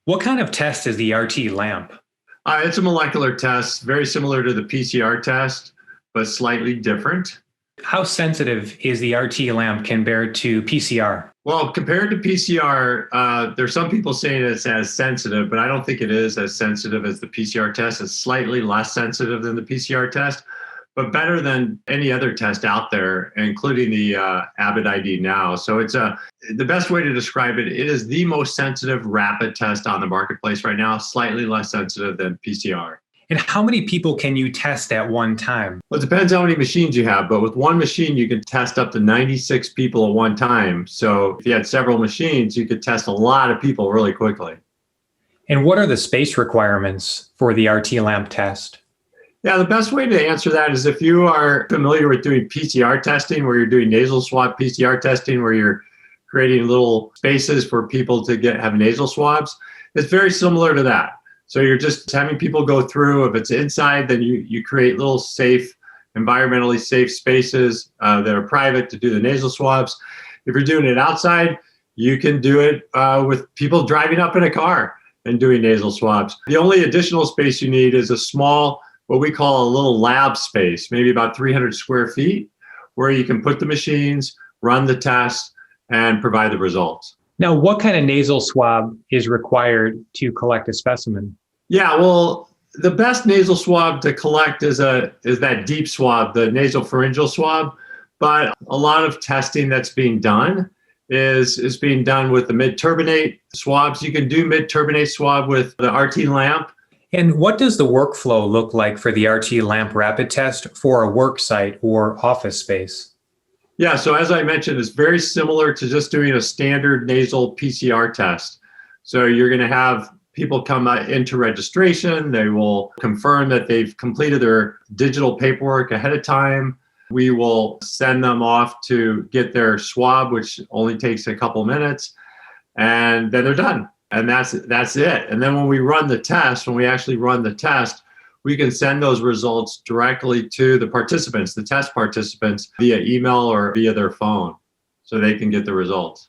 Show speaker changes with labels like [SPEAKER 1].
[SPEAKER 1] What kind of test is the RT lamp?
[SPEAKER 2] It's a molecular test, very similar to the PCR test, but slightly different.
[SPEAKER 1] How sensitive is the RT lamp compared to PCR?
[SPEAKER 2] Well, compared to PCR, there's some people saying it's as sensitive, but I don't think it is as sensitive as the PCR test. It's slightly less sensitive than the PCR test, but better than any other test out there, including the Abbott ID Now. So the best way to describe it, it is the most sensitive rapid test on the marketplace right now, slightly less sensitive than PCR.
[SPEAKER 1] And how many people can you test at one time?
[SPEAKER 2] Well, it depends how many machines you have, but with one machine, you can test up to 96 people at one time. So if you had several machines, you could test a lot of people really quickly.
[SPEAKER 1] And what are the space requirements for the RT lamp test?
[SPEAKER 2] Yeah, the best way to answer that is if you are familiar with doing PCR testing, where you're doing nasal swab PCR testing, where you're creating little spaces for people to have nasal swabs, it's very similar to that. So you're just having people go through. If it's inside, then you create little safe, environmentally safe spaces that are private to do the nasal swabs. If you're doing it outside, you can do it with people driving up in a car and doing nasal swabs. The only additional space you need is a small, what we call a little lab space, maybe about 300 square feet, where you can put the machines, run the test, and provide the results.
[SPEAKER 1] Now, what kind of nasal swab is required to collect a specimen?
[SPEAKER 2] Yeah, well, the best nasal swab to collect is that deep swab, the nasopharyngeal swab. But a lot of testing that's being done is being done with the mid-turbinate swabs. You can do mid-turbinate swab with the RT lamp.
[SPEAKER 1] And what does the workflow look like for the RT lamp rapid test for a work site or office space?
[SPEAKER 2] Yeah, so as I mentioned, it's very similar to just doing a standard nasal PCR test. So you're going to have people come into registration. They will confirm that they've completed their digital paperwork ahead of time. We will send them off to get their swab, which only takes a couple minutes, and then they're done. And that's it. And then when we actually run the test, we can send those results directly to the participants, the test participants, via email or via their phone, so they can get the results.